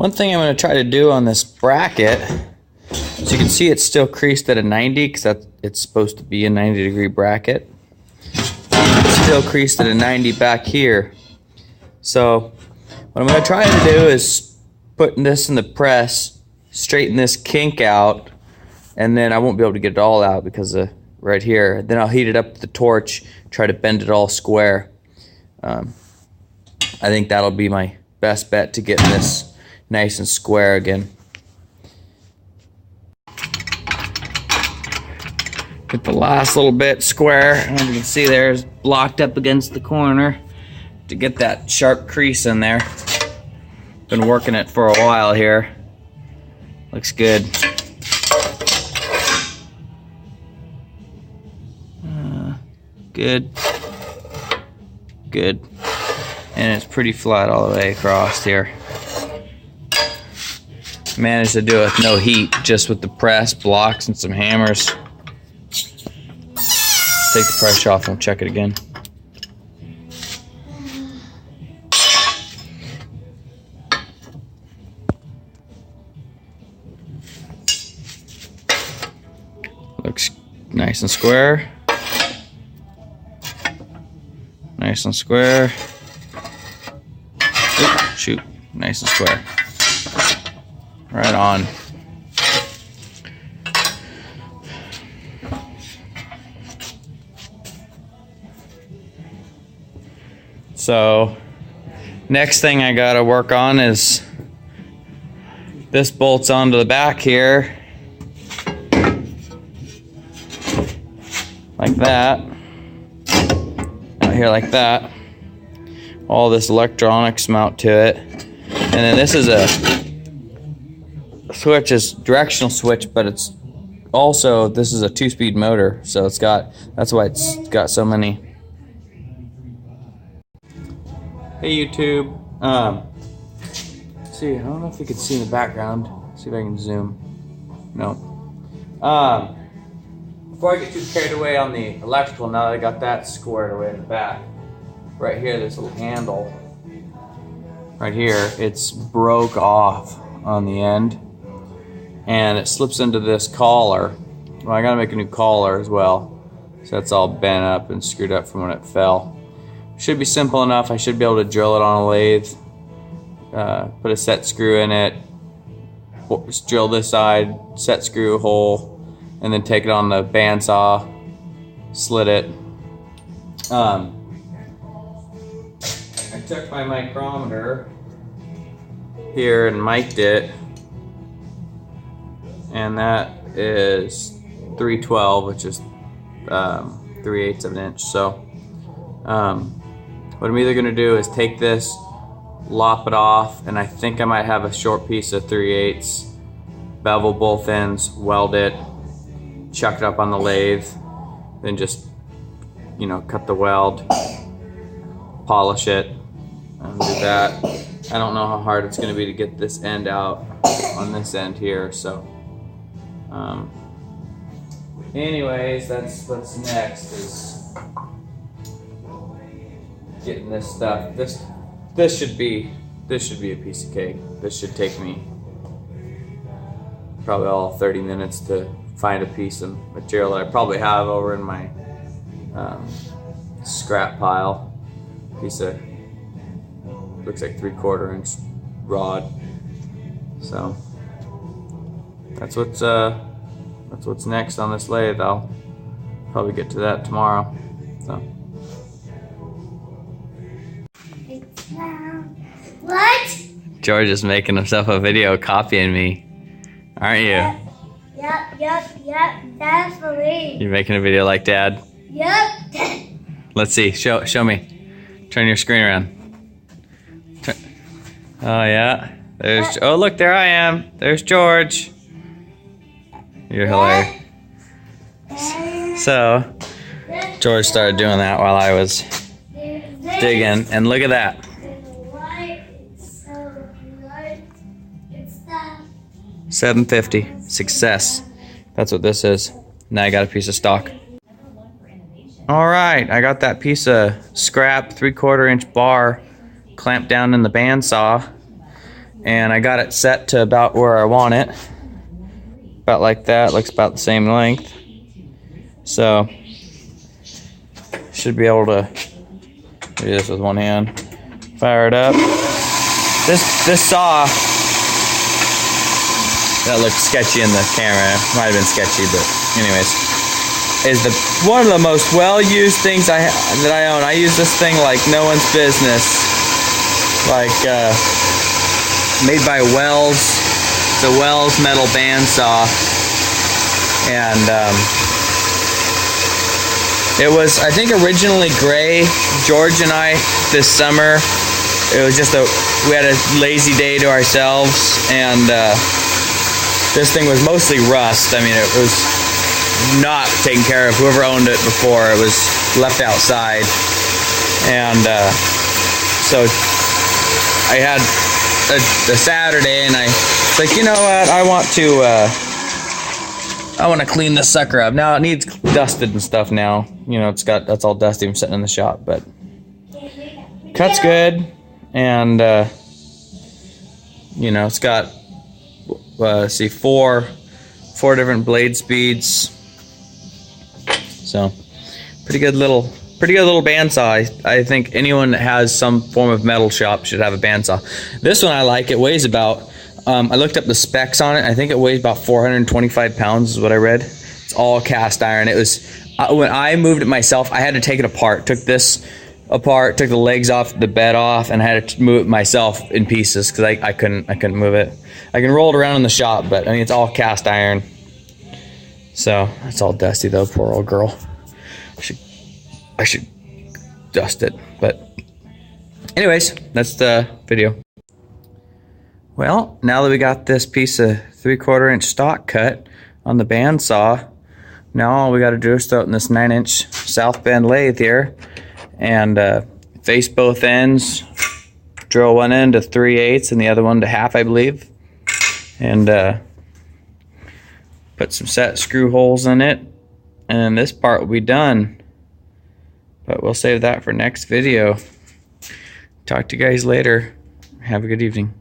One thing I'm going to try to do on this bracket, as you can see, it's still creased at a 90 because it's supposed to be a 90-degree bracket. It's still creased at a 90 back here. So what I'm going to try to do is put this in the press, straighten this kink out, and then I won't be able to get it all out because of right here. Then I'll heat it up with the torch, try to bend it all square. I think that'll be my best bet to getting this nice and square again. Get the last little bit square, and as you can see there's blocked up against the corner to get that sharp crease in there. Been working it for a while here. Looks good. Good. Good. And it's pretty flat all the way across here. Managed to do it with no heat, just with the press, blocks, and some hammers. Take the pressure off and we'll check it again. Looks nice and square. Nice and square. Oop, shoot, nice and square. Right on. So, next thing I gotta work on is this bolts onto the back here. Like that. Out here like that. All this electronics mount to it. And then this is a switch, is directional switch, but it's also, this is a 2-speed motor, so it's got, that's why it's got so many. Hey YouTube, see, I don't know if you can see in the background. See if I can zoom. No. Before I get too carried away on the electrical, now that I got that squared away in the back, right here, this little handle, right here, it's broke off on the end, and it slips into this collar. Well, I gotta make a new collar as well, so that's all bent up and screwed up from when it fell. Should be simple enough. I should be able to drill it on a lathe, put a set screw in it, just drill this side, set screw hole, and then take it on the bandsaw, slit it. I took my micrometer here and mic'd it, and that is 312, which is 3/8 of an inch. So what I'm either gonna do is take this, lop it off, and I think I might have a short piece of 3/8, bevel both ends, weld it, chuck it up on the lathe, then just, you know, cut the weld, polish it, and do that. I don't know how hard it's gonna be to get this end out on this end here, so anyways, that's what's next, is getting this stuff. This should be a piece of cake. This should take me probably all 30 minutes to find a piece of material that I probably have over in my scrap pile. Piece of, looks like 3/4 inch rod. So that's what's next on this lathe. I'll probably get to that tomorrow. So. What? George is making himself a video copying me, aren't you? Yep. That's for me. You're making a video like Dad? Yep. Let's see. Show me. Turn your screen around. Oh yeah. There's. Oh look, there I am. There's George. You're hilarious. So George started doing that while I was digging, and look at that. $750. Success. That's what this is. Now I got a piece of stock. Alright, I got that piece of scrap 3/4 inch bar clamped down in the bandsaw. and I got it set to about where I want it. About like that, looks about the same length. So, should be able to do this with one hand. Fire it up. This saw, that looked sketchy in the camera. Might have been sketchy, but anyways, is one of the most well-used things that I own. I use this thing like no one's business. Like made by Wells. It's a Wells metal bandsaw, and it was, I think, originally gray. George and I this summer, it was just we had a lazy day to ourselves, and this thing was mostly rust. I mean, it was not taken care of. Whoever owned it before, it was left outside, and so I had a Saturday, and I was like, you know what, I want to clean this sucker up. Now it needs dusted and stuff now. You know, that's all dusty from sitting in the shop, but cuts good, and you know, it's got see four different blade speeds. So pretty good little bandsaw. I think anyone that has some form of metal shop should have a bandsaw. This one I like. It weighs about, I looked up the specs on it. I think it weighs about 425 pounds is what I read. It's all cast iron. It was, when I moved it myself, I had to take it apart. Took this apart, took the legs off, the bed off, and I had to move it myself in pieces because I couldn't move it. I can roll it around in the shop, but I mean, it's all cast iron. So it's all dusty though, poor old girl. I should dust it, but anyways, that's the video. Well, now that we got this piece of 3/4 inch stock cut on the bandsaw, now all we got to do is throw it in this 9-inch South Bend lathe here, and face both ends, drill one end to 3/8 and the other one to 1/2, I believe, and put some set screw holes in it, and then this part will be done. But we'll save that for next video. Talk to you guys later. Have a good evening.